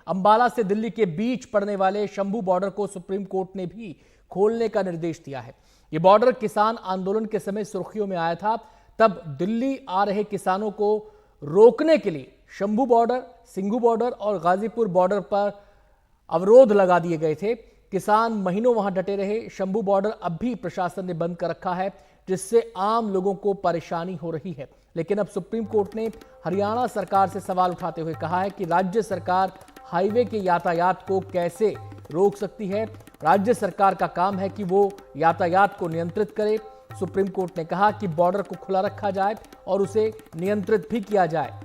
अंबाला से दिल्ली के बीच पड़ने वाले शंभू बॉर्डर को सुप्रीम कोर्ट ने भी खोलने का निर्देश दिया है। यह बॉर्डर किसान आंदोलन के समय सुर्खियों में आया था। तब दिल्ली आ रहे किसानों को रोकने के लिए शंभू बॉर्डर, सिंघू बॉर्डर और गाजीपुर बॉर्डर पर अवरोध लगा दिए गए थे। किसान महीनों वहां डटे रहे। शंभू बॉर्डर अब भी प्रशासन ने बंद कर रखा है, जिससे आम लोगों को परेशानी हो रही है। लेकिन अब सुप्रीम कोर्ट ने हरियाणा सरकार से सवाल उठाते हुए कहा है कि राज्य सरकार हाईवे के यातायात को कैसे रोक सकती है। राज्य सरकार का काम है कि वो यातायात को नियंत्रित करे। सुप्रीम कोर्ट ने कहा कि बॉर्डर को खुला रखा जाए और उसे नियंत्रित भी किया जाए।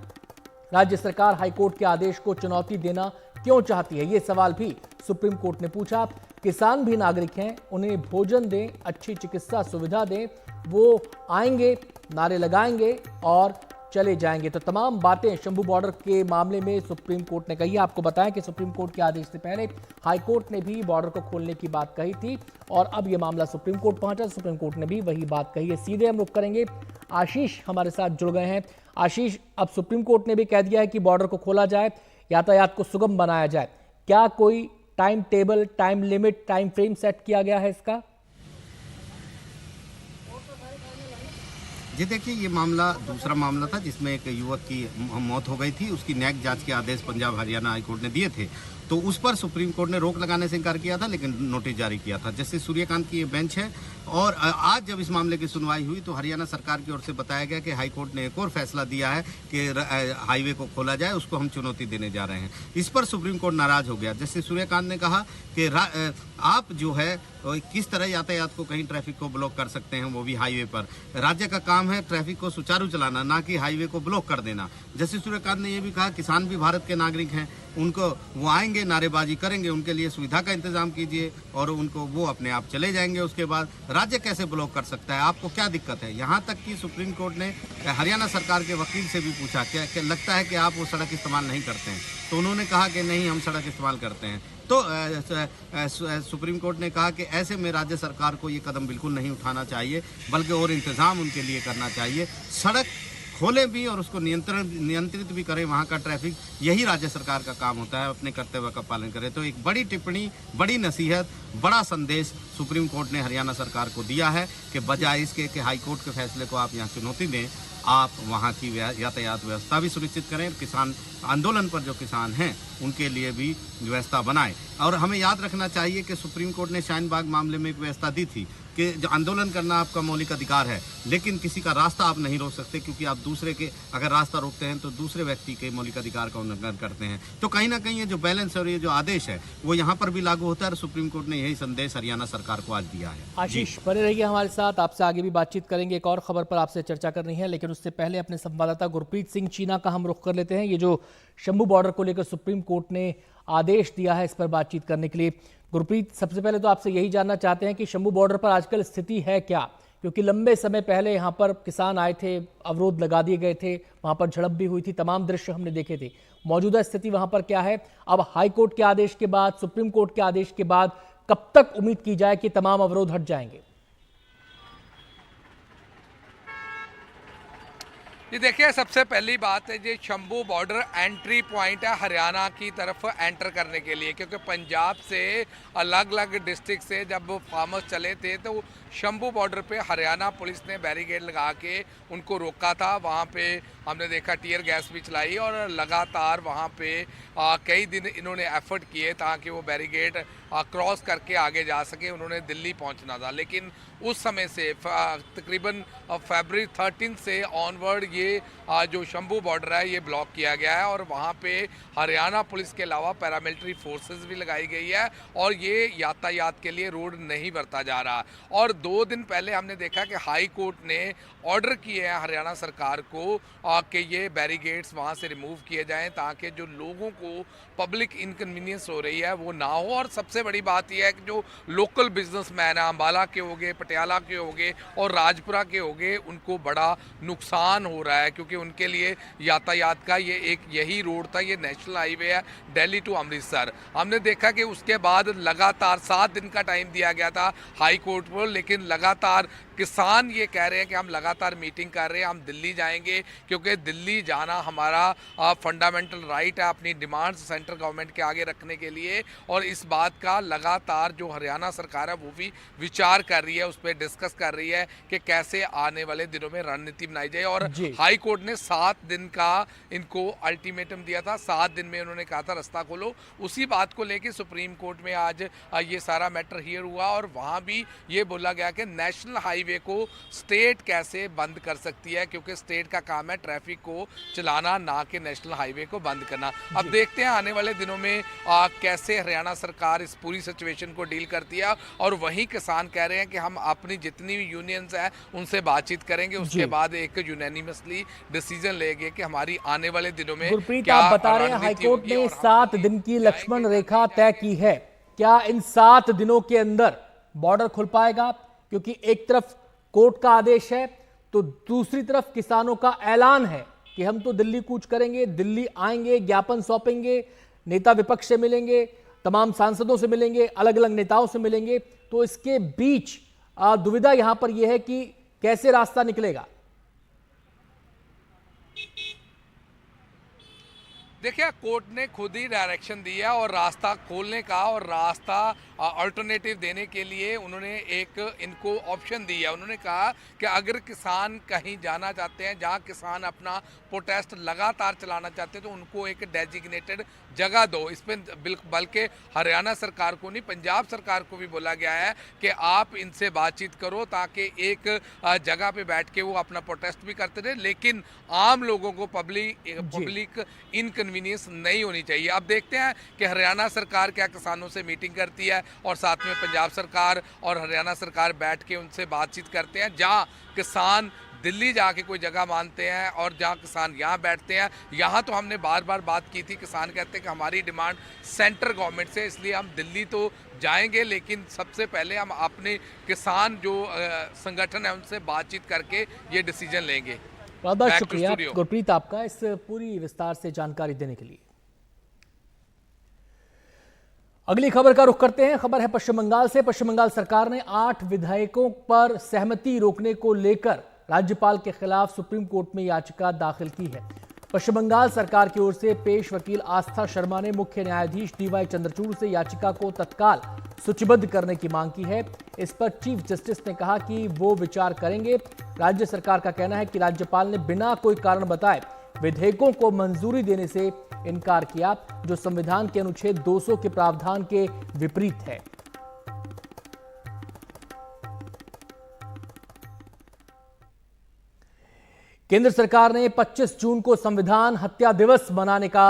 राज्य सरकार हाईकोर्ट के आदेश को चुनौती देना क्यों चाहती है, ये सवाल भी सुप्रीम कोर्ट ने पूछा। किसान भी नागरिक हैं, उन्हें भोजन दें, अच्छी चिकित्सा सुविधा दें, वो आएंगे, नारे लगाएंगे और चले जाएंगे। तो तमाम बातें शंभू बॉर्डर के मामले में सुप्रीम कोर्ट ने कही है। आपको बताएं कि सुप्रीम कोर्ट के आदेश से पहले हाई कोर्ट ने भी बॉर्डर को खोलने की बात कही थी और अब यह मामला सुप्रीम कोर्ट पहुंचा। सुप्रीम कोर्ट ने भी वही बात कही है। सीधे हम रुख करेंगे, आशीष हमारे साथ जुड़ गए हैं। आशीष, अब सुप्रीम कोर्ट ने भी कह दिया है कि बॉर्डर को खोला जाए, यातायात को सुगम बनाया जाए। क्या कोई time table, time limit, time frame set किया गया है इसका? जी देखिए, ये मामला दूसरा मामला था जिसमें एक युवक की मौत हो गई थी। उसकी न्यायिक जांच के आदेश पंजाब हरियाणा हाईकोर्ट ने दिए थे, तो उस पर सुप्रीम कोर्ट ने रोक लगाने से इनकार किया था, लेकिन नोटिस जारी किया था। जस्टिस सूर्यकांत की ये बेंच है और आज जब इस मामले की सुनवाई हुई तो हरियाणा सरकार की ओर से बताया गया कि हाईकोर्ट ने एक और फैसला दिया है कि हाईवे को खोला जाए, उसको हम चुनौती देने जा रहे हैं। इस पर सुप्रीम कोर्ट नाराज हो गया। जस्टिस सूर्यकांत ने कहा कि आप जो है किस तरह यातायात को, कहीं ट्रैफिक को ब्लॉक कर सकते हैं, वो भी हाईवे पर। राज्य का काम है ट्रैफिक को सुचारू चलाना, ना कि हाईवे को ब्लॉक कर देना। जस्टिस सूर्यकांत ने यह भी कहा किसान भी भारत के नागरिक हैं, उनको वो आएंगे, नारेबाजी करेंगे, उनके लिए सुविधा का इंतजाम कीजिए और उनको वो अपने आप चले जाएंगे। उसके बाद राज्य कैसे ब्लॉक कर सकता है, आपको क्या दिक्कत है? यहाँ तक कि सुप्रीम कोर्ट ने हरियाणा सरकार के वकील से भी पूछा क्या लगता है कि आप वो सड़क इस्तेमाल नहीं करते हैं, तो उन्होंने कहा कि नहीं, हम सड़क इस्तेमाल करते हैं। तो सुप्रीम कोर्ट ने कहा कि ऐसे में राज्य सरकार को ये कदम बिल्कुल नहीं उठाना चाहिए, बल्कि और इंतजाम उनके लिए करना चाहिए। सड़क खोलें भी और उसको नियंत्रित भी करें, वहाँ का ट्रैफिक, यही राज्य सरकार का काम होता है, अपने कर्तव्य का पालन करें। तो एक बड़ी टिप्पणी, बड़ी नसीहत, बड़ा संदेश सुप्रीम कोर्ट ने हरियाणा सरकार को दिया है कि बजाय इसके कि हाईकोर्ट के फैसले को आप यहाँ चुनौती दें, आप वहाँ की यातायात व्यवस्था भी सुनिश्चित करें। किसान आंदोलन पर जो किसान हैं उनके लिए भी व्यवस्था बनाएं। और हमें याद रखना चाहिए कि सुप्रीम कोर्ट ने शाहीन बाग मामले में एक व्यवस्था दी थी कि जो आंदोलन करना आपका मौलिक अधिकार है, लेकिन किसी का रास्ता आप नहीं रोक सकते, क्योंकि आप दूसरे के अगर रास्ता रोकते हैं तो दूसरे व्यक्ति के मौलिक अधिकार का उल्लंघन करते हैं। तो कहीं ना कहीं ये जो बैलेंस और ये जो आदेश है वो यहाँ पर भी लागू होता है और सुप्रीम कोर्ट ने यही संदेश हरियाणा सरकार को आज दिया है। आशीष, बने रहिए हमारे साथ, आपसे आगे भी बातचीत करेंगे। एक और खबर पर आपसे चर्चा करनी है, लेकिन उससे पहले अपने संवाददाता गुरप्रीत सिंह चीना का हम रुख कर लेते हैं। ये जो शंभू बॉर्डर को लेकर सुप्रीम कोर्ट ने आदेश दिया है, इस पर बातचीत करने के लिए गुरप्रीत, सबसे पहले तो आपसे यही जानना चाहते हैं कि शंभू बॉर्डर पर आजकल स्थिति है क्या? क्योंकि लंबे समय पहले यहाँ पर किसान आए थे, अवरोध लगा दिए गए थे, वहां पर झड़प भी हुई थी, तमाम दृश्य हमने देखे थे। मौजूदा स्थिति वहां पर क्या है? अब हाई कोर्ट के आदेश के बाद, सुप्रीम कोर्ट के आदेश के बाद कब तक उम्मीद की जाए कि तमाम अवरोध हट जाएंगे? ये देखिए, सबसे पहली बात है, ये शंभू बॉर्डर एंट्री पॉइंट है हरियाणा की तरफ एंटर करने के लिए, क्योंकि पंजाब से अलग अलग डिस्ट्रिक्ट से जब फार्मर्स चले थे तो शंभू बॉर्डर पे हरियाणा पुलिस ने बैरिकेड लगा के उनको रोका था। वहाँ पे हमने देखा टियर गैस भी चलाई और लगातार वहाँ पे कई दिन इन्होंने एफर्ट किए ताकि वो बैरिकेड क्रॉस करके आगे जा सके। उन्होंने दिल्ली पहुँचना था, लेकिन उस समय से तकरीबन फरवरी 13 से ऑनवर्ड ये जो शंभू बॉर्डर है ये ब्लॉक किया गया है और वहाँ पे हरियाणा पुलिस के अलावा पैरामिलिट्री फोर्सेस भी लगाई गई है और ये यातायात के लिए रोड नहीं बरता जा रहा। और 2 दिन पहले हमने देखा कि हाई कोर्ट ने ऑर्डर किए हैं हरियाणा सरकार को कि ये बैरिकेड्स वहाँ से रिमूव किए जाएं ताकि जो लोगों को पब्लिक इनकन्वीनियंस हो रही है वो ना हो। और सबसे बड़ी बात यह है कि जो लोकल बिजनेसमैन है, अम्बाला के हो गए, पटियाला के हो गए और राजपुरा के हो गए, उनको बड़ा नुकसान हो रहा है, क्योंकि उनके लिए यातायात का ये एक यही रोड था, ये नेशनल हाईवे है दिल्ली टू अमृतसर। हमने देखा कि उसके बाद लगातार 7 दिन का टाइम दिया गया था हाई कोर्ट पर, लेकिन लगातार किसान ये कह रहे हैं कि हम लगातार मीटिंग कर रहे हैं, हम दिल्ली जाएंगे, क्योंकि क्योंकि दिल्ली जाना हमारा फंडामेंटल राइट है अपनी डिमांड्स सेंट्रल गवर्नमेंट के आगे रखने के लिए। और इस बात का लगातार जो हरियाणा सरकार है वो भी विचार कर रही है, उस पर डिस्कस कर रही है कि कैसे आने वाले दिनों में रणनीति बनाई जाए। और हाई कोर्ट ने 7 दिन का इनको अल्टीमेटम दिया था, 7 दिन में उन्होंने कहा था रास्ता खोलो। उसी बात को लेकर सुप्रीम कोर्ट में आज ये सारा मैटर हियर हुआ और वहाँ भी ये बोला गया कि नेशनल हाईवे को स्टेट कैसे बंद कर सकती है, क्योंकि स्टेट का काम है ट्रैफिक को चलाना, ना कि नेशनल हाईवे को बंद करना। अब देखते हैं आने वाले दिनों में कैसे हरियाणा सरकार इस पूरी सिचुएशन को डील करती है। और वहीं किसान कह रहे हैं कि हम अपनी जितनी भी यूनियंस हैं उनसे बातचीत करेंगे, उसके बाद एक यूनैनिमसली डिसीजन लेंगे कि हमारी आने वाले दिनों में गुरप्रीत, आप बता रहे हैं हाईकोर्ट ने 7 दिन की लक्ष्मण रेखा तय की है। क्या इन 7 दिनों के अंदर बॉर्डर खुल पाएगा? क्योंकि एक तरफ कोर्ट का आदेश है तो दूसरी तरफ किसानों का ऐलान है कि हम तो दिल्ली कूच करेंगे, दिल्ली आएंगे, ज्ञापन सौंपेंगे, नेता विपक्ष से मिलेंगे, तमाम सांसदों से मिलेंगे, अलग अलग नेताओं से मिलेंगे। तो इसके बीच दुविधा यहां पर यह है कि कैसे रास्ता निकलेगा। देखिए, कोर्ट ने खुद ही डायरेक्शन दिया और रास्ता खोलने का और रास्ता अल्टरनेटिव देने के लिए उन्होंने एक इनको ऑप्शन दिया। उन्होंने कहा कि अगर किसान कहीं जाना चाहते हैं जहां किसान अपना प्रोटेस्ट लगातार चलाना चाहते हैं तो उनको एक डेजिग्नेटेड जगह दो। इसमें बल्कि हरियाणा सरकार को नहीं, पंजाब सरकार को भी बोला गया है कि आप इनसे बातचीत करो ताकि एक जगह पे बैठ के वो अपना प्रोटेस्ट भी करते रहे, लेकिन आम लोगों को पब्लिक इनकन्वीनियंस नहीं होनी चाहिए। अब देखते हैं कि हरियाणा सरकार क्या किसानों से मीटिंग करती है और साथ में पंजाब सरकार और हरियाणा सरकार बैठ के उनसे बातचीत करते हैं। जहां किसान दिल्ली जाके कोई जगह मानते हैं और जहां किसान यहाँ बैठते हैं। यहाँ तो हमने बार बार बात की थी, किसान कहते हैं कि हमारी डिमांड सेंट्रल गवर्नमेंट से, इसलिए हम दिल्ली तो जाएंगे लेकिन सबसे पहले हम अपने किसान जो संगठन है उनसे बातचीत करके ये डिसीजन लेंगे। बहुत बहुत शुक्रिया गुरप्रीत आपका इस पूरी विस्तार से जानकारी देने के लिए। अगली खबर का रुख करते हैं। खबर है पश्चिम बंगाल से। पश्चिम बंगाल सरकार ने 8 विधायकों पर सहमति रोकने को लेकर राज्यपाल के खिलाफ सुप्रीम कोर्ट में याचिका दाखिल की है। पश्चिम बंगाल सरकार की ओर से पेश वकील आस्था शर्मा ने मुख्य न्यायाधीश डीवाई चंद्रचूड़ से याचिका को तत्काल सूचीबद्ध करने की मांग की है। इस पर चीफ जस्टिस ने कहा कि वो विचार करेंगे। राज्य सरकार का कहना है कि राज्यपाल ने बिना कोई कारण बताए विधेयकों को मंजूरी देने से इनकार किया, जो संविधान के अनुच्छेद 200 के प्रावधान के विपरीत है। केंद्र सरकार ने 25 जून को संविधान हत्या दिवस मनाने का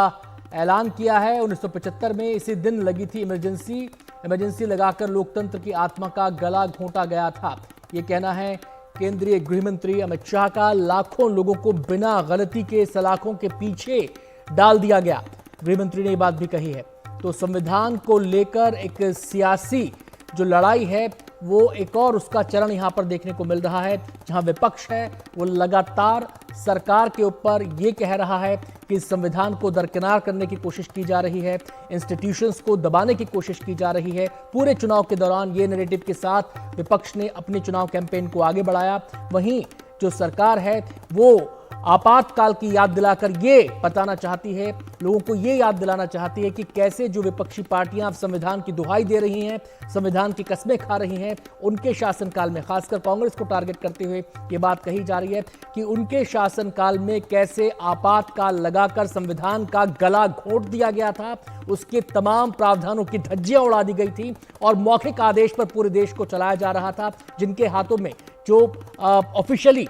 ऐलान किया है। 1975 में इसी दिन लगी थी इमरजेंसी लगाकर लोकतंत्र की आत्मा का गला घोंटा गया था। ये कहना है केंद्रीय गृह मंत्री अमित शाह का। लाखों लोगों को बिना गलती के सलाखों के पीछे डाल दिया गया, गृह मंत्री ने ये बात भी कही है। तो संविधान को लेकर एक सियासी जो लड़ाई है वो एक और उसका चरण यहां पर देखने को मिल रहा है, जहां विपक्ष है वो लगातार सरकार के ऊपर ये कह रहा है कि संविधान को दरकिनार करने की कोशिश की जा रही है, इंस्टीट्यूशंस को दबाने की कोशिश की जा रही है। पूरे चुनाव के दौरान ये नैरेटिव के साथ विपक्ष ने अपने चुनाव कैंपेन को आगे बढ़ाया। वहीं जो सरकार है वो आपातकाल की याद दिलाकर ये बताना चाहती है, लोगों को ये याद दिलाना चाहती है कि कैसे जो विपक्षी पार्टियां अब संविधान की दुहाई दे रही हैं, संविधान की कस्में खा रही हैं, उनके शासनकाल में खासकर कांग्रेस को टारगेट करते हुए ये बात कही जा रही है कि उनके शासनकाल में कैसे आपातकाल लगाकर संविधान का गला घोंट दिया गया था, उसके तमाम प्रावधानों की धज्जियां उड़ा दी गई थी और मौखिक आदेश पर पूरे देश को चलाया जा रहा था। जिनके हाथों में जो ऑफिशियली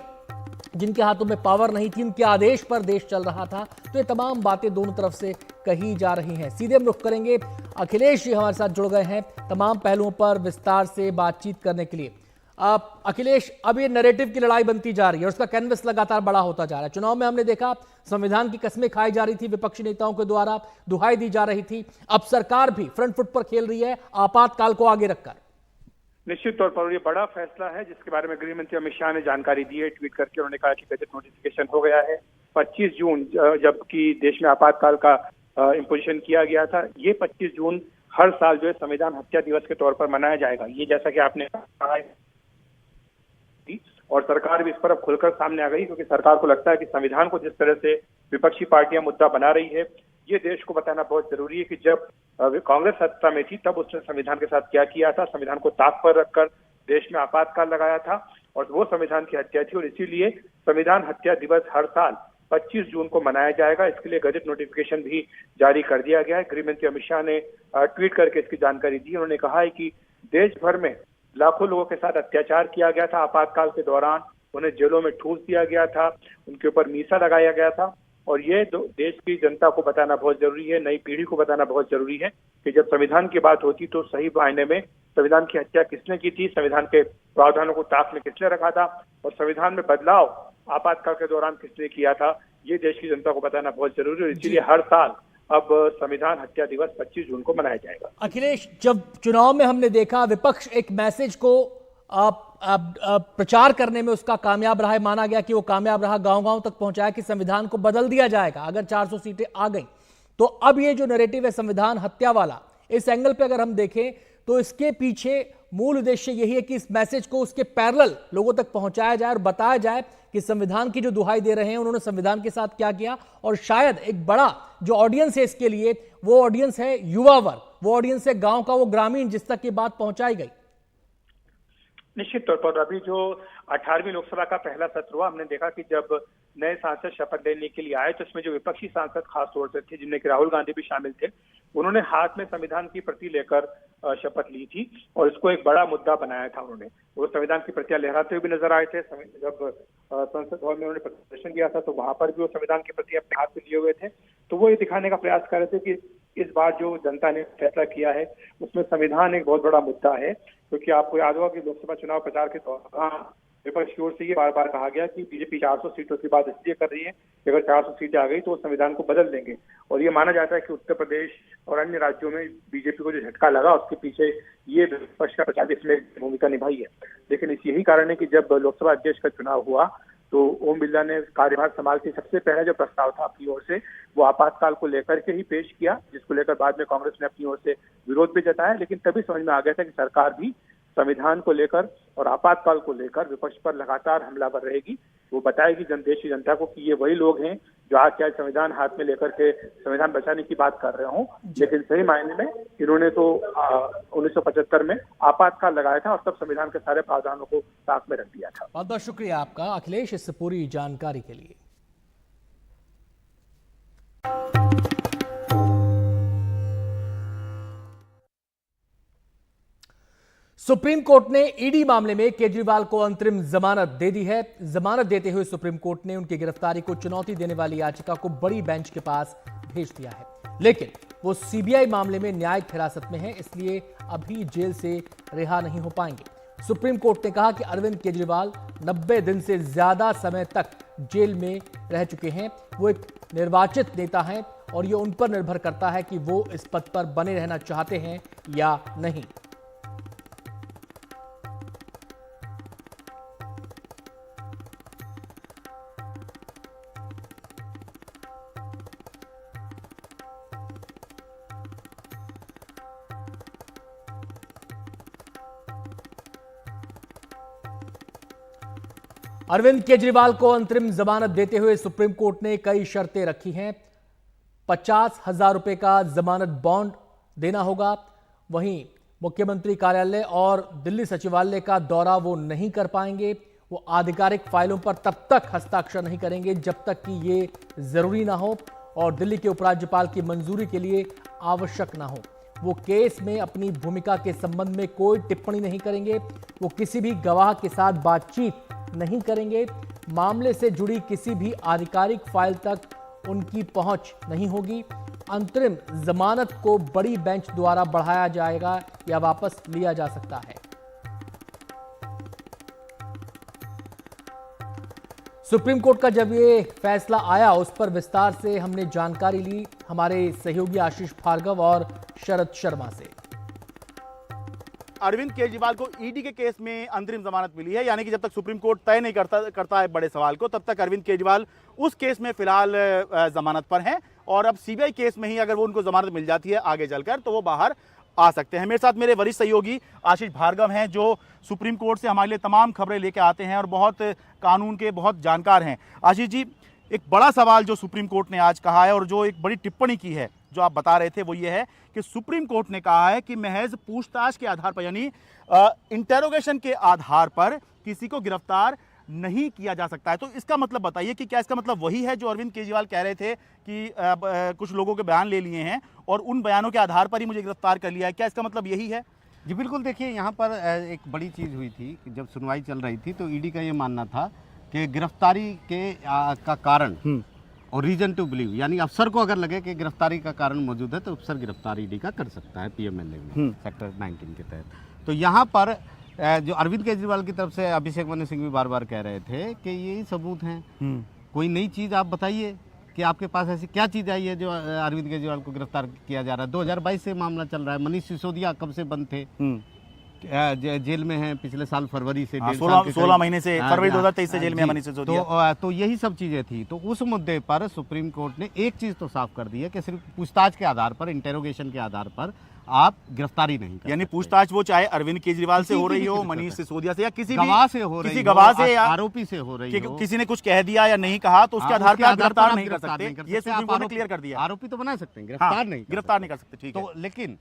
जिनके हाथों में पावर नहीं थी, उनके आदेश पर देश चल रहा था। तो ये तमाम बातें दोनों तरफ से कही जा रही हैं। सीधे हम रुख करेंगे, अखिलेश जी हमारे साथ जुड़ गए हैं तमाम पहलुओं पर विस्तार से बातचीत करने के लिए। अखिलेश, अब ये नैरेटिव की लड़ाई बनती जा रही है और उसका कैनवस लगातार बड़ा होता जा रहा है। चुनाव में हमने देखा संविधान की कस्में खाई जा रही थी, विपक्षी नेताओं के द्वारा दुहाई दी जा रही थी। अब सरकार भी फ्रंट फुट पर खेल रही है आपातकाल को आगे रखकर। निश्चित तौर पर ये बड़ा फैसला है जिसके बारे में गृह मंत्री अमित शाह ने जानकारी दी है। ट्वीट करके उन्होंने कहा कि गजट नोटिफिकेशन हो गया है। 25 जून जबकि देश में आपातकाल का इम्पोजिशन किया गया था, ये 25 जून हर साल जो है संविधान हत्या दिवस के तौर पर मनाया जाएगा। ये जैसा कि आपने कहा है और सरकार भी इस पर अब खुलकर सामने आ गई, क्योंकि सरकार को लगता है कि संविधान को जिस तरह से विपक्षी पार्टियां मुद्दा बना रही है, ये देश को बताना बहुत जरूरी है कि जब कांग्रेस सत्ता में थी तब उसने संविधान के साथ क्या किया था, संविधान को ताक पर रखकर देश में आपातकाल लगाया था और वो संविधान की हत्या थी। और इसीलिए संविधान हत्या दिवस हर साल 25 जून को मनाया जाएगा। इसके लिए गजट नोटिफिकेशन भी जारी कर दिया गया है। गृह मंत्री अमित शाह ने ट्वीट करके इसकी जानकारी दी। उन्होंने कहा है कि देश भर में लाखों लोगों के साथ अत्याचार किया गया था आपातकाल के दौरान, उन्हें जेलों में ठूस दिया गया था, उनके ऊपर मीसा लगाया गया था। और ये देश की जनता को बताना बहुत जरूरी है, नई पीढ़ी को बताना बहुत जरूरी है कि जब संविधान की बात होती तो सही मायने में संविधान की हत्या किसने की थी, संविधान के प्रावधानों को ताक में किसने रखा था और संविधान में बदलाव आपातकाल के दौरान किसने किया था, ये देश की जनता को बताना बहुत जरूरी है। इसीलिए हर साल अब संविधान हत्या दिवस 25 जून को मनाया जाएगा। अखिलेश, जब चुनाव में हमने देखा विपक्ष एक मैसेज को प्रचार करने में उसका कामयाब रहा है, माना गया कि वो कामयाब रहा, गांव-गांव तक पहुंचाया कि संविधान को बदल दिया जाएगा अगर 400 सीटें आ गई। तो अब ये जो नैरेटिव है संविधान हत्या वाला, इस एंगल पे अगर हम देखें तो इसके पीछे मूल उद्देश्य यही है कि इस मैसेज को उसके पैरेलल लोगों तक पहुंचाया जाए और बताया जाए कि संविधान की जो दुहाई दे रहे हैं उन्होंने संविधान के साथ क्या किया। और शायद एक बड़ा जो ऑडियंस है इसके लिए, वो ऑडियंस है युवा वर्ग, वो ऑडियंस है गांव का वो ग्रामीण जिस तक ये बात पहुंचाई गई। निश्चित तौर पर अभी जो 18वीं लोकसभा का पहला सत्र हुआ, हमने देखा कि जब नए सांसद शपथ लेने के लिए आए तो इसमें जो विपक्षी सांसद खास तौर से थे, जिनमें कि राहुल गांधी भी शामिल थे, उन्होंने हाथ में संविधान की प्रति लेकर शपथ ली थी और इसको एक बड़ा मुद्दा बनाया था। उन्होंने वो संविधान की प्रतियां लहराते हुए भी नजर आए थे। जब संसद भवन में उन्होंने प्रदर्शन किया था तो वहां पर भी वो संविधान की प्रतियां अपने हाथ में लिए हुए थे। तो वो ये दिखाने का प्रयास कर रहे थे कि इस बार जो जनता ने फैसला किया है उसमें संविधान एक बहुत बड़ा मुद्दा है। क्योंकि आपको याद होगा कि लोकसभा चुनाव प्रचार के दौरान विपक्ष की ओर से ये बार बार कहा गया कि बीजेपी 400 सीटों की बात इसलिए कर रही है कि अगर 400 सीटें आ गई तो वो संविधान को बदल देंगे। और ये माना जाता है कि उत्तर प्रदेश और अन्य राज्यों में बीजेपी को जो झटका लगा उसके पीछे ये विपक्ष का प्रचार इसमें भूमिका निभाई है। लेकिन यही कारण है कि जब लोकसभा अध्यक्ष का चुनाव हुआ तो ओम बिरला ने कार्यभार संभालते सबसे पहला जो प्रस्ताव था अपनी ओर से वो आपातकाल को लेकर के ही पेश किया, जिसको लेकर बाद में कांग्रेस ने अपनी ओर से विरोध भी जताया। लेकिन तभी समझ में आ गया था कि सरकार भी संविधान को लेकर और आपातकाल को लेकर विपक्ष पर लगातार हमलावर रहेगी। वो बताएगी देश की जनता को कि ये वही लोग हैं जो आज चाहे संविधान हाथ में लेकर के संविधान बचाने की बात कर रहे हों, लेकिन सही मायने में इन्होंने तो 1975 में आपातकाल लगाया था और तब संविधान के सारे प्रावधानों को ताक में रख दिया था। बहुत बहुत शुक्रिया आपका अखिलेश इस पूरी जानकारी के लिए। सुप्रीम कोर्ट ने ईडी मामले में केजरीवाल को अंतरिम जमानत दे दी है। जमानत देते हुए सुप्रीम कोर्ट ने उनकी गिरफ्तारी को चुनौती देने वाली याचिका को बड़ी बेंच के पास भेज दिया है, लेकिन वो सीबीआई मामले में न्यायिक हिरासत में है, इसलिए अभी जेल से रिहा नहीं हो पाएंगे। सुप्रीम कोर्ट ने कहा कि अरविंद केजरीवाल 90 दिन से ज्यादा समय तक जेल में रह चुके हैं। वो एक निर्वाचित नेता हैं और ये उन पर निर्भर करता है कि वो इस पद पर बने रहना चाहते हैं या नहीं। अरविंद केजरीवाल को अंतरिम जमानत देते हुए सुप्रीम कोर्ट ने कई शर्तें रखी हैं। 50,000 रुपए का जमानत बॉन्ड देना होगा। वहीं मुख्यमंत्री कार्यालय और दिल्ली सचिवालय का दौरा वो नहीं कर पाएंगे। वो आधिकारिक फाइलों पर तब तक हस्ताक्षर नहीं करेंगे जब तक कि ये जरूरी ना हो और दिल्ली के उपराज्यपाल की मंजूरी के लिए आवश्यक ना हो। वो केस में अपनी भूमिका के संबंध में कोई टिप्पणी नहीं करेंगे। वो किसी भी गवाह के साथ बातचीत नहीं करेंगे। मामले से जुड़ी किसी भी आधिकारिक फाइल तक उनकी पहुंच नहीं होगी। अंतरिम जमानत को बड़ी बेंच द्वारा बढ़ाया जाएगा या वापस लिया जा सकता है। सुप्रीम कोर्ट का जब ये फैसला आया उस पर विस्तार से हमने जानकारी ली हमारे सहयोगी आशीष भार्गव और शरद शर्मा से। अरविंद केजरीवाल को ईडी के केस में अंतरिम जमानत मिली है, यानी कि जब तक सुप्रीम कोर्ट तय नहीं करता है बड़े सवाल को, तब तक अरविंद केजरीवाल उस केस में फिलहाल जमानत पर हैं। और अब सीबीआई केस में ही अगर वो उनको जमानत मिल जाती है आगे चलकर तो वो बाहर आ सकते हैं। मेरे साथ मेरे वरिष्ठ सहयोगी आशीष भार्गव हैं, जो सुप्रीम कोर्ट से हमारे लिए तमाम खबरें लेके आते हैं और बहुत कानून के बहुत जानकार हैं। आशीष जी, एक बड़ा सवाल जो सुप्रीम कोर्ट ने आज कहा है और जो एक बड़ी टिप्पणी की है, जो आप बता रहे थे, वो ये है कि सुप्रीम कोर्ट ने कहा है कि महज पूछताछ के आधार पर, यानी इंटेरोगेशन के आधार पर किसी को गिरफ्तार नहीं किया जा सकता है। तो इसका मतलब बताइए कि क्या इसका मतलब वही है जो अरविंद केजरीवाल कह रहे थे कि कुछ लोगों के बयान ले लिए हैं और उन बयानों के आधार पर ही मुझे गिरफ्तार कर लिया है? क्या इसका मतलब यही है? जी बिल्कुल। देखिए, यहाँ पर एक बड़ी चीज़ हुई थी कि जब सुनवाई चल रही थी तो ईडी का ये मानना था कि गिरफ्तारी का कारण और रीजन टू बिलीव, यानी अफसर को अगर लगे कि गिरफ्तारी का कारण मौजूद है तो अफसर गिरफ्तारी ईडी का कर सकता है पीएमएलए में सेक्टर 19 के तहत। तो यहाँ पर जो अरविंद केजरीवाल की तरफ से अभिषेक मनु सिंह भी बार बार कह रहे थे कि यही सबूत हैं, कोई नई चीज़ आप बताइए कि आपके पास ऐसी क्या चीज़ आई है जो अरविंद केजरीवाल को गिरफ्तार किया जा रहा है। 2022 से मामला चल रहा है। मनीष सिसोदिया कब से बंद थे, जेल में हैं पिछले साल फरवरी से, 16 महीने से, फरवरी 2023 से जेल में मनीष सिसोदिया। तो यही सब चीज़ें थी। तो उस मुद्दे पर सुप्रीम कोर्ट ने एक चीज़ तो साफ कर दी है कि सिर्फ पूछताछ के आधार पर, इंटेरोगेशन के आधार पर आप गिरफ्तारी नहीं कर, यानी पूछताछ वो चाहे अरविंद केजरीवाल से हो रही हो, मनीष सिसोदिया से, या किसी गवाह से हो रही हो, किसी गवाह से या आरोपी से हो रही हो, किसी ने कुछ कह दिया या नहीं कहा तो उसके आधार पर आप गिरफ्तार नहीं कर सकते। ये सुप्रीम कोर्ट ने क्लियर कर दिया। आरोपी तो बना सकते हैं, गिरफ्तार नहीं कर सकते। ठीक है। तो लेकिन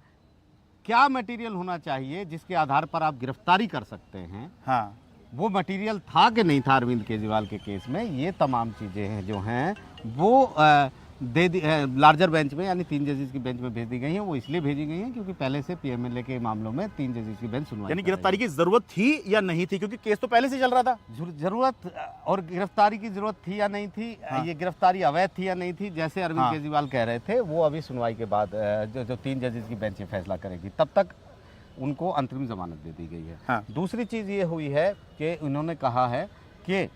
क्या मटेरियल होना चाहिए जिसके आधार पर आप गिरफ्तारी कर सकते हैं? हाँ, वो मटेरियल था कि नहीं था अरविंद केजरीवाल के केस में? ये तमाम चीज़ें हैं जो हैं वो लार्जर बेंच में, यानी 3 जजेस की बेंच में भेज दी गई हैं। वो इसलिए भेजी गई हैं क्योंकि पहले से पीएमएलए के मामलों में 3 जजेस की बेंच सुनवाई, यानी गिरफ्तारी की जरूरत थी या नहीं थी, क्योंकि केस तो पहले से चल रहा था। जरूरत और गिरफ्तारी की जरूरत थी या नहीं थी, ये गिरफ्तारी अवैध थी या नहीं थी, जैसे अरविंद केजरीवाल कह रहे थे, वो अभी सुनवाई के बाद जो 3 जजेस की बेंच फैसला करेगी, तब तक उनको अंतरिम जमानत दे दी गई है। दूसरी चीज़ ये हुई है कि उन्होंने कहा है कि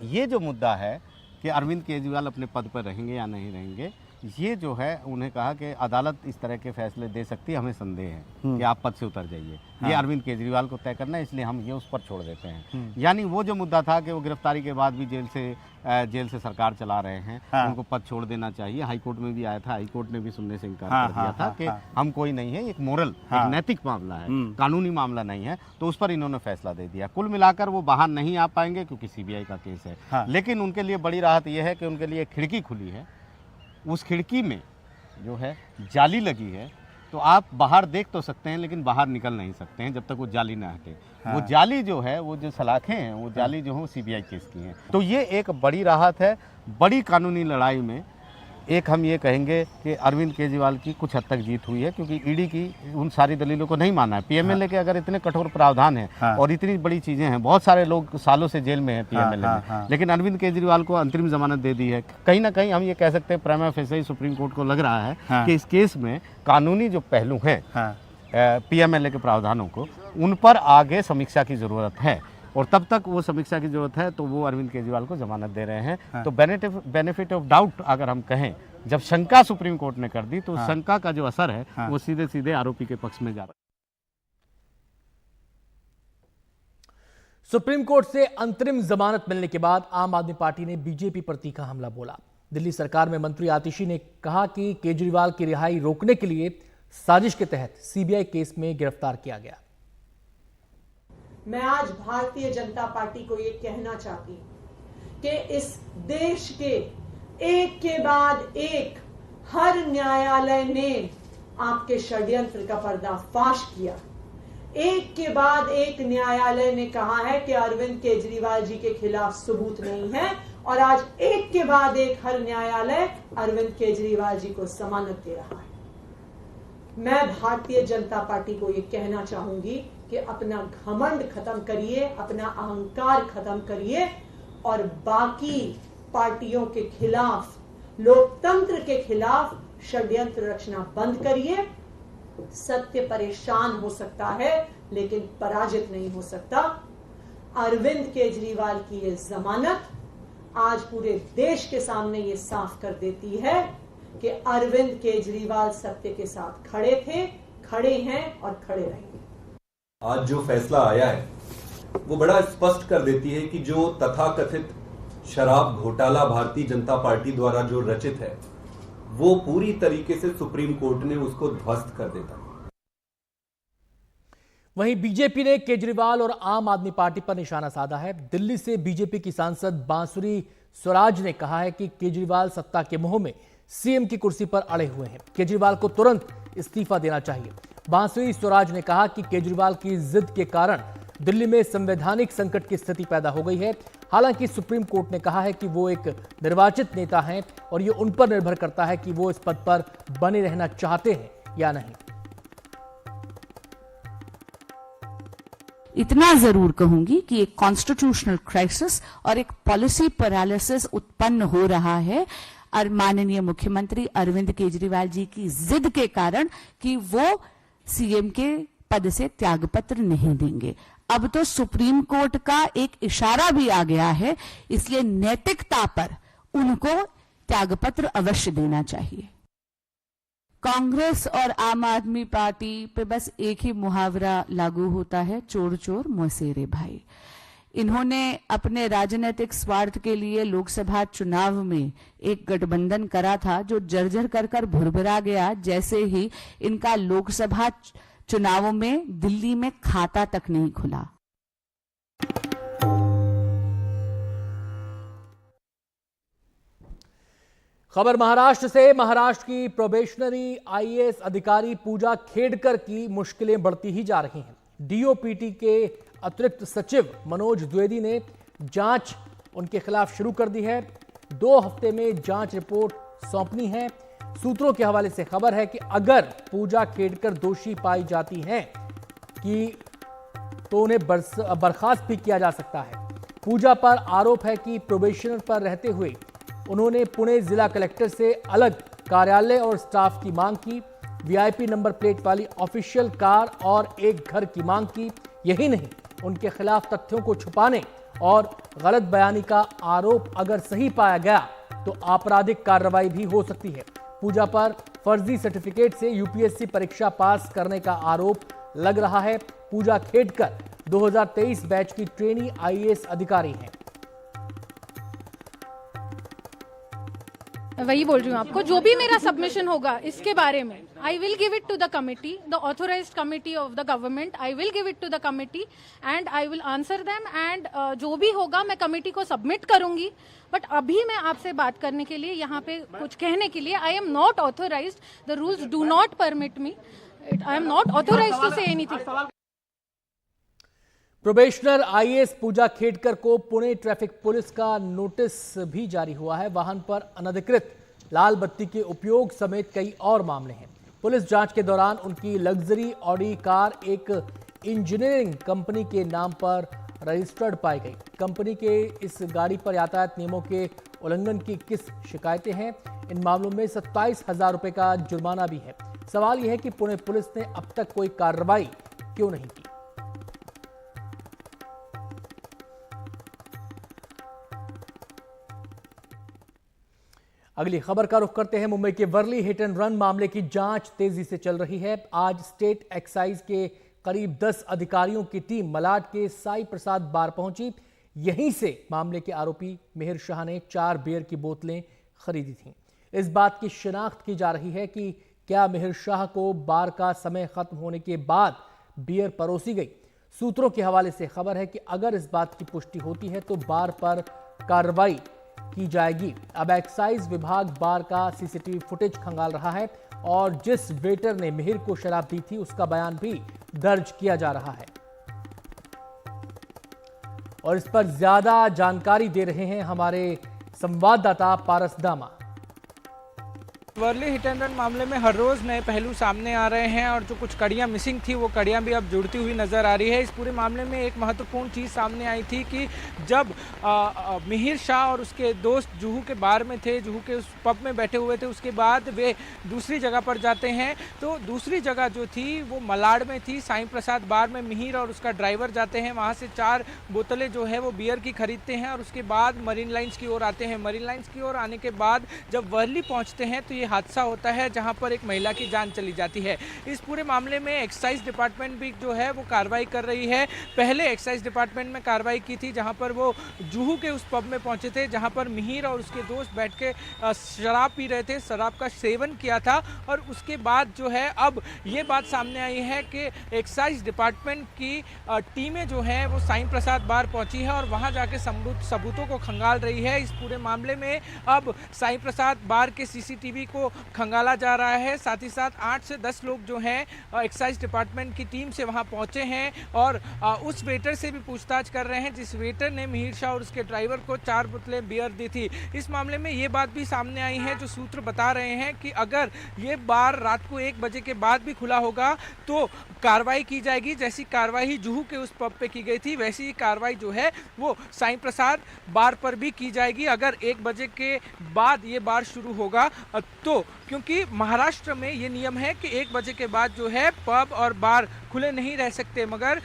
ये जो मुद्दा है कि अरविंद केजरीवाल अपने पद पर रहेंगे या नहीं रहेंगे, ये जो है उन्हें कहा कि अदालत इस तरह के फैसले दे सकती है, हमें संदेह है कि आप पद से उतर जाइए। ये अरविंद केजरीवाल को तय करना है, इसलिए हम ये उस पर छोड़ देते हैं। यानी वो जो मुद्दा था कि वो गिरफ्तारी के बाद भी जेल से सरकार चला रहे हैं, उनको पद छोड़ देना चाहिए। हाईकोर्ट में भी आया था, हाईकोर्ट ने भी सुनने से इनकार कर दिया था कि हम कोई नहीं है, एक मोरल, एक नैतिक मामला है, कानूनी मामला नहीं है। तो उस पर इन्होंने फैसला दे दिया। कुल मिलाकर वो बाहर नहीं आ पाएंगे क्योंकि सीबीआई का केस है। लेकिन उनके लिए बड़ी राहत यह है कि उनके लिए खिड़की खुली है। उस खिड़की में जो है जाली लगी है, तो आप बाहर देख तो सकते हैं लेकिन बाहर निकल नहीं सकते हैं जब तक वो जाली ना हटे। वो जाली जो है, वो जो सलाखें हैं, वो जाली जो है सीबीआई केस की हैं। तो ये एक बड़ी राहत है बड़ी कानूनी लड़ाई में। एक हम ये कहेंगे कि अरविंद केजरीवाल की कुछ हद तक जीत हुई है क्योंकि ईडी की उन सारी दलीलों को नहीं माना है। पीएमएलए के अगर इतने कठोर प्रावधान हैं और इतनी बड़ी चीज़ें हैं, बहुत सारे लोग सालों से जेल में हैं पीएमएलए में, लेकिन अरविंद केजरीवाल को अंतरिम जमानत दे दी है। कहीं ना कहीं हम ये कह सकते हैं प्रीमा फेसी सुप्रीम कोर्ट को लग रहा है कि इस केस में कानूनी जो पहलू हैं पीएमएलए के प्रावधानों को, उन पर आगे समीक्षा की ज़रूरत है। और तब तक वो समीक्षा की जरूरत है तो वो अरविंद केजरीवाल को जमानत दे रहे हैं। तो बेनिफिट ऑफ डाउट अगर हम कहें, जब शंका सुप्रीम कोर्ट ने कर दी तो शंका का जो असर है वो सीधे सीधे आरोपी के पक्ष में जा रहा है। सुप्रीम कोर्ट से अंतरिम जमानत मिलने के बाद आम आदमी पार्टी ने बीजेपी पर तीखा हमला बोला। दिल्ली सरकार में मंत्री आतिशी ने कहा कि केजरीवाल की रिहाई रोकने के लिए साजिश के तहत सीबीआई केस में गिरफ्तार किया गया। मैं आज भारतीय जनता पार्टी को ये कहना चाहती हूं कि इस देश के एक के बाद एक हर न्यायालय ने आपके षड्यंत्र का पर्दाफाश किया। एक के बाद एक न्यायालय ने कहा है कि अरविंद केजरीवाल जी के खिलाफ सबूत नहीं है, और आज एक के बाद एक हर न्यायालय अरविंद केजरीवाल जी को जमानत दे रहा है। मैं भारतीय जनता पार्टी को यह कहना चाहूंगी कि अपना घमंड खत्म करिए, अपना अहंकार खत्म करिए और बाकी पार्टियों के खिलाफ, लोकतंत्र के खिलाफ षड्यंत्र रचना बंद करिए। सत्य परेशान हो सकता है लेकिन पराजित नहीं हो सकता। अरविंद केजरीवाल की ये जमानत आज पूरे देश के सामने ये साफ कर देती है कि अरविंद केजरीवाल सत्य के साथ खड़े थे, खड़े हैं और खड़े रहेंगे। आज जो फैसला आया है वो बड़ा स्पष्ट कर देती है कि जो तथाकथित शराब घोटाला भारतीय जनता पार्टी द्वारा जो रचित है वो पूरी तरीके से सुप्रीम कोर्ट ने उसको ध्वस्त कर देता है। वहीं बीजेपी ने केजरीवाल और आम आदमी पार्टी पर निशाना साधा है। दिल्ली से बीजेपी की सांसद बांसुरी स्वराज ने कहा है कि केजरीवाल सत्ता के मोह में सीएम की कुर्सी पर अड़े हुए हैं, केजरीवाल को तुरंत इस्तीफा देना चाहिए। बांसुरी स्वराज ने कहा कि केजरीवाल की जिद के कारण दिल्ली में संवैधानिक संकट की स्थिति पैदा हो गई है। हालांकि सुप्रीम कोर्ट ने कहा है कि वो एक निर्वाचित नेता हैं और ये उन पर निर्भर करता है कि वो इस पद पर बने रहना चाहते हैं या नहीं। इतना जरूर कहूंगी कि एक कॉन्स्टिट्यूशनल क्राइसिस और एक पॉलिसी पैरालिसिस उत्पन्न हो रहा है और माननीय मुख्यमंत्री अरविंद केजरीवाल जी की जिद के कारण कि वो सीएम के पद से त्यागपत्र नहीं देंगे। अब तो सुप्रीम कोर्ट का एक इशारा भी आ गया है, इसलिए नैतिकता पर उनको त्यागपत्र अवश्य देना चाहिए। कांग्रेस और आम आदमी पार्टी पे बस एक ही मुहावरा लागू होता है, चोर चोर मौसेरे भाई। इन्होंने अपने राजनीतिक स्वार्थ के लिए लोकसभा चुनाव में एक गठबंधन करा था जो जर्जर कर भुरभुरा गया जैसे ही इनका लोकसभा चुनावों में दिल्ली में खाता तक नहीं खुला। खबर महाराष्ट्र से। महाराष्ट्र की प्रोबेशनरी आईएएस अधिकारी पूजा खेडकर की मुश्किलें बढ़ती ही जा रही हैं। डीओपीटी के अतिरिक्त सचिव मनोज द्विवेदी ने जांच उनके खिलाफ शुरू कर दी है। 2 हफ्ते में जांच रिपोर्ट सौंपनी है। सूत्रों के हवाले से खबर है कि अगर पूजा खेडकर दोषी पाई जाती हैं तो उन्हें बर्खास्त भी किया जा सकता है। पूजा पर आरोप है कि प्रोबेशनर पर रहते हुए उन्होंने पुणे जिला कलेक्टर से अलग कार्यालय और स्टाफ की मांग की, वीआईपी नंबर प्लेट वाली ऑफिशियल कार और एक घर की मांग की। यही नहीं, उनके खिलाफ तथ्यों को छुपाने और गलत बयानी का आरोप अगर सही पाया गया तो आपराधिक कार्रवाई भी हो सकती है। पूजा पर फर्जी सर्टिफिकेट से यूपीएससी परीक्षा पास करने का आरोप लग रहा है। पूजा खेडकर 2023 बैच की ट्रेनी आईएएस अधिकारी हैं। वही बोल रही हूँ आपको, जो भी मेरा सबमिशन होगा इसके बारे में I will give it to the committee, the authorised committee of the government. I will give it to the committee and I will answer them and जो भी होगा मैं कमिटी को सबमिट करूंगी। बट अभी मैं आपसे बात करने के लिए यहाँ पे कुछ कहने के लिए I am not authorised, the rules do not permit me, I am not authorised to say anything. Probationer IAS Pooja Khedkar को पुणे ट्रैफिक पुलिस का नोटिस भी जारी हुआ है। वाहन पर अनधिकृत लाल बत्ती के उपयोग समेत कई और मामले हैं। पुलिस जांच के दौरान उनकी लग्जरी ऑडी कार एक इंजीनियरिंग कंपनी के नाम पर रजिस्टर्ड पाई गई। कंपनी के इस गाड़ी पर यातायात नियमों के उल्लंघन की 21 शिकायतें हैं। इन मामलों में 27,000 रुपए का जुर्माना भी है। सवाल यह है कि पुणे पुलिस ने अब तक कोई कार्रवाई क्यों नहीं की। अगली खबर का रुख करते हैं। मुंबई के वर्ली हिट एंड रन मामले की जांच तेजी से चल रही है। आज स्टेट एक्साइज के करीब 10 अधिकारियों की टीम मलाड के साई प्रसाद बार पहुंची। यहीं से मामले के आरोपी मिहिर शाह ने 4 बियर की बोतलें खरीदी थीं। इस बात की शिनाख्त की जा रही है कि क्या मिहिर शाह को बार का समय खत्म होने के बाद बियर परोसी गई। सूत्रों के हवाले से खबर है कि अगर इस बात की पुष्टि होती है तो बार पर कार्रवाई की जाएगी। अब एक्साइज विभाग बार का सीसीटीवी फुटेज खंगाल रहा है और जिस वेटर ने मिहिर को शराब दी थी उसका बयान भी दर्ज किया जा रहा है। और इस पर ज्यादा जानकारी दे रहे हैं हमारे संवाददाता पारस दामा। वर्ली हिट एंड रन मामले में हर रोज नए पहलू सामने आ रहे हैं और जो कुछ कड़ियां मिसिंग थी वो कड़ियां भी अब जुड़ती हुई नजर आ रही है। इस पूरे मामले में एक महत्वपूर्ण चीज़ सामने आई थी कि जब मिहिर शाह और उसके दोस्त जुहू के बार में थे, जुहू के उस पब में बैठे हुए थे, उसके बाद वे दूसरी जगह पर जाते हैं। तो दूसरी जगह जो थी वो मलाड में थी, साई प्रसाद बार में मिहिर और उसका ड्राइवर जाते हैं। वहाँ से 4 बोतलें जो है वो बियर की खरीदते हैं और उसके बाद मरीन लाइन्स की ओर आते हैं। मरीन लाइन्स की ओर आने के बाद जब वर्ली पहुँचते हैं तो ये हादसा होता है जहां पर एक महिला की जान चली जाती है। इस पूरे मामले में एक्साइज डिपार्टमेंट भी जो है वो कार्रवाई कर रही है। पहले एक्साइज डिपार्टमेंट में कार्रवाई की थी जहां पर वो जुहू के उस पब में पहुंचे थे जहां पर मिहिर और उसके दोस्त बैठ के शराब पी रहे थे, शराब का सेवन किया था। और उसके बाद जो है अब ये बात सामने आई है कि एक्साइज डिपार्टमेंट की टीमें जो हैं वो साईं प्रसाद बार पहुंची है और वहां जाके सबूतों को खंगाल रही है। इस पूरे मामले में अब साईं प्रसाद बार के सीसीटीवी को खंगाला जा रहा है। साथ ही साथ 8 से 10 लोग जो हैं एक्साइज डिपार्टमेंट की टीम से वहां पहुंचे हैं और उस वेटर से भी पूछताछ कर रहे हैं जिस वेटर ने मिहिर शाह और उसके ड्राइवर को 4 बोतलें बियर दी थी। इस मामले में ये बात भी सामने आई है, जो सूत्र बता रहे हैं कि अगर ये बार रात को 1 बजे के बाद भी खुला होगा तो कार्रवाई की जाएगी। जैसी कार्रवाई जुहू के उस पब पे की गई थी वैसी ही कार्रवाई जो है वो साईं प्रसाद बार पर भी की जाएगी अगर 1 बजे के बाद ये बार शुरू होगा तो, क्योंकि महाराष्ट्र में ये नियम है कि 1 बजे के बाद जो है पब और बार खुले नहीं रह सकते। मगर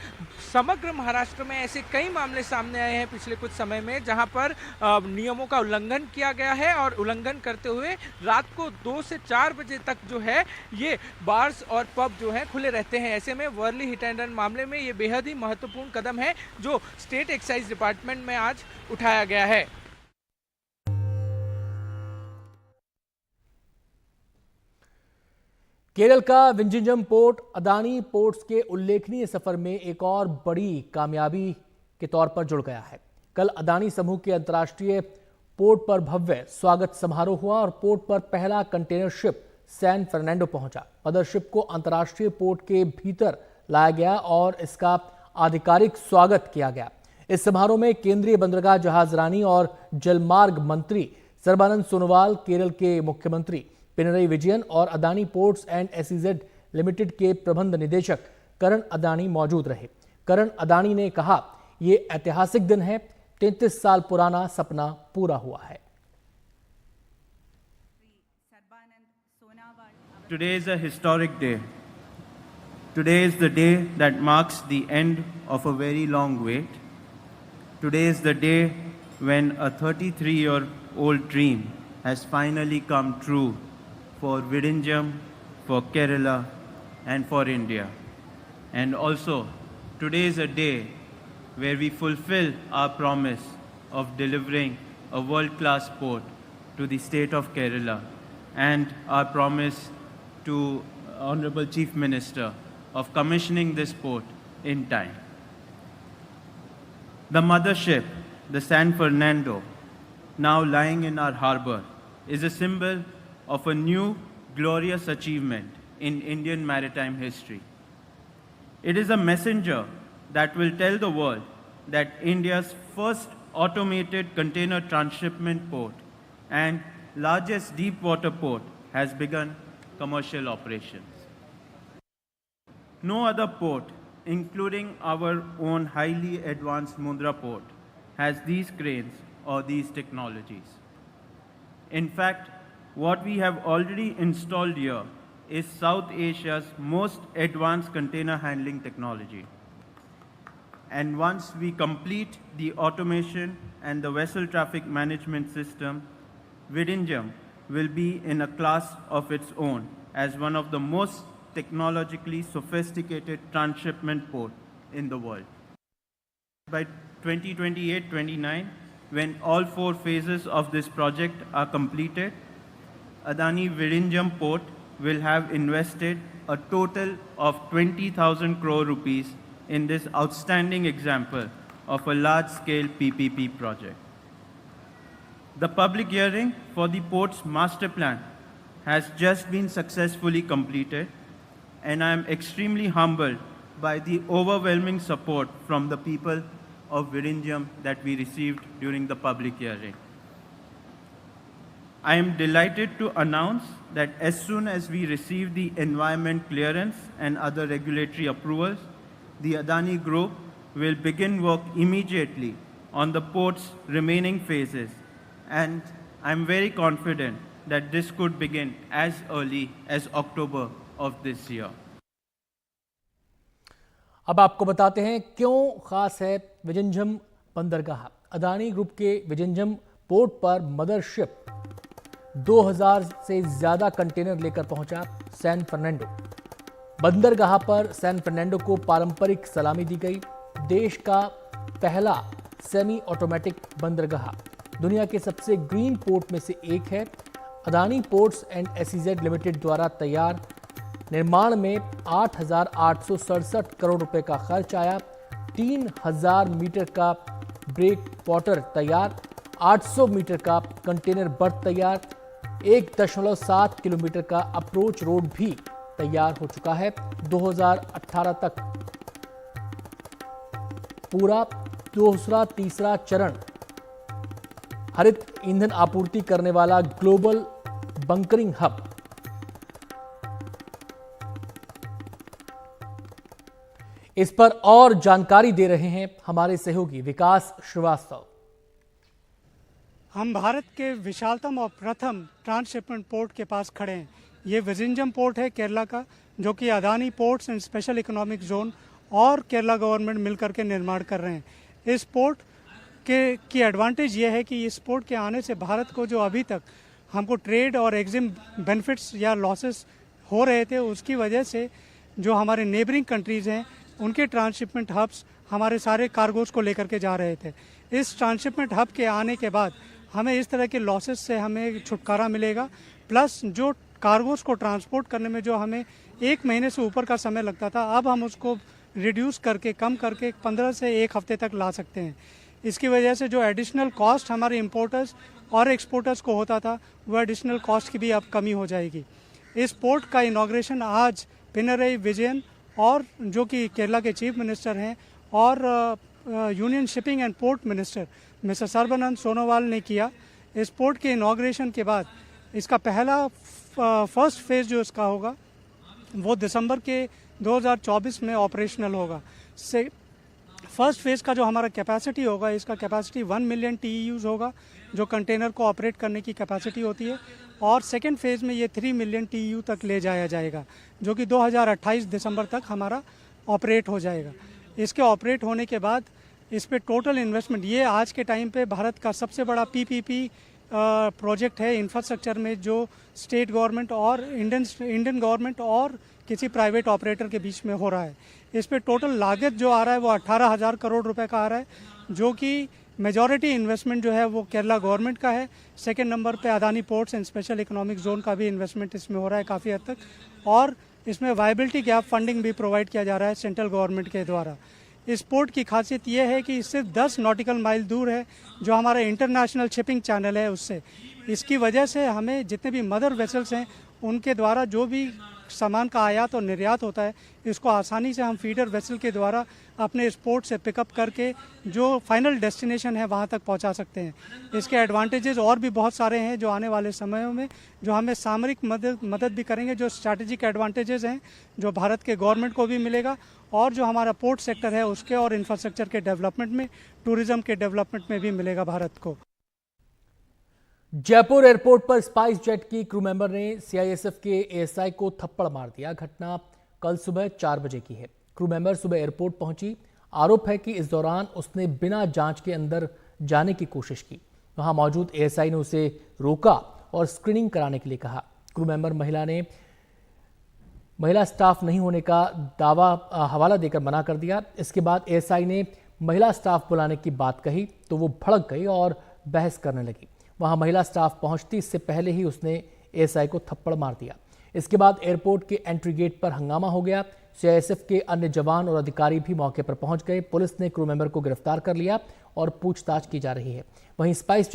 समग्र महाराष्ट्र में ऐसे कई मामले सामने आए हैं पिछले कुछ समय में जहां पर नियमों का उल्लंघन किया गया है और उल्लंघन करते हुए रात को 2 से 4 बजे तक जो है ये बार्स और पब जो है खुले रहते हैं। ऐसे में वर्ली हिट एंड रन मामले में ये बेहद ही महत्वपूर्ण कदम है जो स्टेट एक्साइज डिपार्टमेंट में आज उठाया गया है। केरल का विंझिंजम पोर्ट अदानी पोर्ट्स के उल्लेखनीय सफर में एक और बड़ी कामयाबी के तौर पर जुड़ गया है। कल अदानी समूह के अंतर्राष्ट्रीय पोर्ट पर भव्य स्वागत समारोह हुआ और पोर्ट पर पहला कंटेनर शिप सैन फर्नांडो पहुंचा। मदरशिप को अंतर्राष्ट्रीय पोर्ट के भीतर लाया गया और इसका आधिकारिक स्वागत किया गया। इस समारोह में केंद्रीय बंदरगाह जहाजरानी और जलमार्ग मंत्री सर्बानंद सोनोवाल, केरल के मुख्यमंत्री पिनरई विजयन और Adani ports and SEZ limited के प्रबंध निदेशक करण अदानी मौजूद रहे। करण अदानी ने कहा, ये ऐतिहासिक दिन है, 33 साल पुराना सपना पूरा हुआ है। Today is a historic day. Today is the day that marks the end of a very long wait. Today is the day when a 33-year-old dream has finally come true for Vizhinjam, for Kerala and for India. And also, today is a day where we fulfill our promise of delivering a world-class port to the state of Kerala and our promise to Honorable Chief Minister of commissioning this port in time. The mothership, the San Fernando, now lying in our harbor, is a symbol of a new glorious achievement in Indian maritime history. It is a messenger that will tell the world that India's first automated container transshipment port and largest deep water port has begun commercial operations. No other port, including our own highly advanced Mundra port, has these cranes or these technologies. In fact, what we have already installed here is South Asia's most advanced container handling technology. And once we complete the automation and the vessel traffic management system, Vizhinjam will be in a class of its own as one of the most technologically sophisticated transshipment port in the world. By 2028-29, when all 4 phases of this project are completed, Adani Vizhinjam Port will have invested a total of 20,000 crore rupees in this outstanding example of a large-scale PPP project. The public hearing for the port's master plan has just been successfully completed, and I am extremely humbled by the overwhelming support from the people of Vizhinjam that we received during the public hearing. I am delighted to announce that as soon as we receive the environment clearance and other regulatory approvals, the Adani Group will begin work immediately on the port's remaining phases, and I am very confident that this could begin as early as October of this year. अब आपको बताते हैं क्यों खास है विजिंजम बंदरगाह। Adani group के Vizhinjam port पर मदरशिप 2000 से ज्यादा कंटेनर लेकर पहुंचा सैन फर्नांडो। बंदरगाह पर सैन फर्नांडो को पारंपरिक सलामी दी गई। देश का पहला सेमी ऑटोमेटिक बंदरगाह दुनिया के सबसे ग्रीन पोर्ट में से एक है। Adani ports and SEZ limited द्वारा तैयार निर्माण में 8,867 करोड़ रुपए का खर्च आया। 3,000 मीटर का ब्रेक वाटर तैयार, 800 मीटर का कंटेनर बर्थ तैयार, 1.7 किलोमीटर का अप्रोच रोड भी तैयार हो चुका है। 2018 तक पूरा दूसरा तीसरा चरण हरित ईंधन आपूर्ति करने वाला ग्लोबल बंकरिंग हब। इस पर और जानकारी दे रहे हैं हमारे सहयोगी विकास श्रीवास्तव। हम भारत के विशालतम और प्रथम ट्रांसशिपमेंट पोर्ट के पास खड़े हैं। ये विजिंजम पोर्ट है केरला का, जो कि Adani ports and special economic zone और केरला गवर्नमेंट मिलकर के निर्माण कर रहे हैं। इस पोर्ट की एडवांटेज ये है कि इस पोर्ट के आने से भारत को जो अभी तक हमको ट्रेड और एग्जिम बेनिफिट्स या लॉसेस हो रहे थे, उसकी वजह से जो हमारे नेबरिंग कंट्रीज़ हैं उनके ट्रांसशिपमेंट हब्स हमारे सारे कार्गोज को लेकर के जा रहे थे। इस ट्रांसशिपमेंट हब के आने के बाद हमें इस तरह के लॉसेस से हमें छुटकारा मिलेगा। प्लस जो कार्गोज को ट्रांसपोर्ट करने में जो हमें 1 महीने से ऊपर का समय लगता था, अब हम उसको रिड्यूस करके कम करके 15 से 1 हफ्ते तक ला सकते हैं। इसकी वजह से जो एडिशनल कॉस्ट हमारे इंपोर्टर्स और एक्सपोर्टर्स को होता था, वो एडिशनल कॉस्ट की भी अब कमी हो जाएगी। इस पोर्ट का इनॉग्रेशन आज पिनरई विजयन और जो कि केरला के चीफ मिनिस्टर हैं और union shipping and port minister mister Sarbananda Sonowal ने किया। इस पोर्ट के इनॉग्रेशन के बाद इसका पहला फर्स्ट फेज़ जो इसका होगा वो दिसंबर के 2024 में ऑपरेशनल होगा। फर्स्ट फेज़ का जो हमारा कैपेसिटी होगा, इसका कैपेसिटी 1 मिलियन TEUs होगा, जो कंटेनर को ऑपरेट करने की कैपेसिटी होती है। और सेकेंड फेज़ में ये 3 मिलियन TEU तक ले जाया जाएगा, जो कि 2028 दिसंबर तक हमारा ऑपरेट हो जाएगा। इसके ऑपरेट होने के बाद इस पे टोटल इन्वेस्टमेंट, ये आज के टाइम पे भारत का सबसे बड़ा PPP प्रोजेक्ट है इंफ्रास्ट्रक्चर में, जो स्टेट गवर्नमेंट और इंडियन गवर्नमेंट और किसी प्राइवेट ऑपरेटर के बीच में हो रहा है। इस पे टोटल लागत जो आ रहा है वो 18,000 करोड़ रुपए का आ रहा है, जो कि मेजॉरिटी इन्वेस्टमेंट जो है वो केरला गवर्नमेंट का है। सेकंड नंबर पे Adani ports and special economic zone का भी इन्वेस्टमेंट इसमें हो रहा है काफ़ी हद तक, और इसमें वायबिलिटी गैप फंडिंग भी प्रोवाइड किया जा रहा है सेंट्रल गवर्नमेंट के द्वारा। इस पोर्ट की खासियत यह है कि इससे 10 नॉटिकल माइल दूर है जो हमारा इंटरनेशनल शिपिंग चैनल है उससे। इसकी वजह से हमें जितने भी मदर वेसल्स हैं उनके द्वारा जो भी सामान का आयात और निर्यात होता है, इसको आसानी से हम फीडर वेसल के द्वारा अपने इस पोर्ट से पिकअप करके जो फाइनल डेस्टिनेशन है वहाँ तक पहुँचा सकते हैं। इसके एडवांटेजेस और भी बहुत सारे हैं जो आने वाले समयों में जो हमें सामरिक मदद भी करेंगे, जो स्ट्रैटेजिक एडवांटेजेस हैं जो भारत के गवर्नमेंट को भी मिलेगा, और जो हमारा पोर्ट सेक्टर है उसके और इंफ्रास्ट्रक्चर के डेवलपमेंट में, टूरिज्म के डेवलपमेंट में भी मिलेगा भारत को। जयपुर एयरपोर्ट पर स्पाइस जेट की क्रू मेंबर ने CISF के ASI को थप्पड़ मार दिया। घटना कल सुबह 4 बजे की है। क्रू मेंबर सुबह एयरपोर्ट पहुंची। आरोप है कि इस दौरान उसने बिना जांच के अंदर जाने की कोशिश की। वहां मौजूद ASI ने उसे रोका और स्क्रीनिंग कराने के लिए कहा। क्रू मेंबर महिला स्टाफ नहीं होने का दावा हवाला देकर मना कर दिया। इसके बाद ASI ने महिला स्टाफ बुलाने की बात कही तो वो भड़क गई और बहस करने लगी। वहां महिला स्टाफ पहुंचती इससे पहले ही उसने ASI को थप्पड़ मार दिया। इसके बाद एयरपोर्ट के एंट्री गेट पर हंगामा हो गया। CISF के अन्य जवान और अधिकारी भी मौके पर पहुंच गए। पुलिस ने क्रू मेंबर को गिरफ्तार कर लिया और पूछताछ की जा रही है। वहीं स्पाइस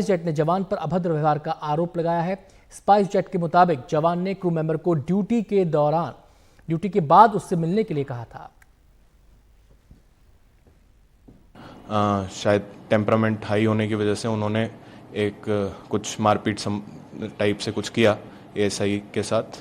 जेट ने जवान पर अभद्र व्यवहार का आरोप लगाया है। स्पाइस जेट के मुताबिक जवान ने क्रू मेंबर को ड्यूटी के बाद उससे मिलने के लिए कहा था। शायद टेम्परामेंट हाई होने की वजह से उन्होंने कुछ मारपीट टाइप से कुछ किया ASI के साथ।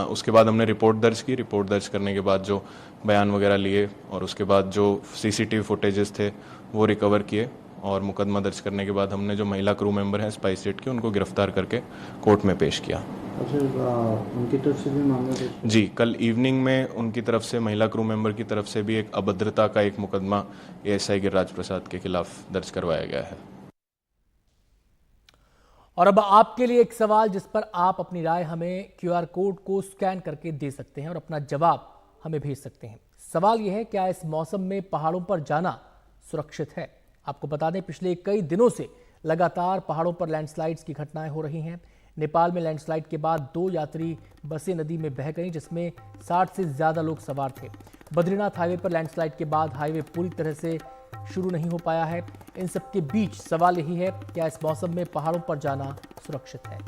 उसके बाद हमने रिपोर्ट दर्ज की। रिपोर्ट दर्ज करने के बाद जो बयान वगैरह लिए और उसके बाद जो CCTV फुटेजेस थे वो रिकवर किए, और मुकदमा दर्ज करने के बाद हमने जो महिला क्रू मेंबर हैं स्पाइस जेट के, उनको गिरफ्तार करके कोर्ट में पेश किया। उनकी तरफ से भी मामला जी, कल इवनिंग में उनकी तरफ से, महिला क्रू मेंबर की तरफ से भी एक अभद्रता का एक मुकदमा ASI गिरिराज प्रसाद के खिलाफ दर्ज करवाया गया है। और अब आपके लिए एक सवाल जिस पर आप अपनी राय हमें QR कोड को स्कैन करके दे सकते हैं और अपना जवाब हमें भेज सकते हैं। सवाल यह है, क्या इस मौसम में पहाड़ों पर जाना सुरक्षित है? आपको बता दें, पिछले कई दिनों से लगातार पहाड़ों पर लैंडस्लाइड्स की घटनाएं हो रही हैं। नेपाल में लैंडस्लाइड के बाद 2 यात्री बसें नदी में बह गईं, जिसमें 60 से ज्यादा लोग सवार थे। बद्रीनाथ हाईवे पर लैंडस्लाइड के बाद हाईवे पूरी तरह से शुरू नहीं हो पाया है। इन सबके बीच सवाल यही है, क्या इस मौसम में पहाड़ों पर जाना सुरक्षित है?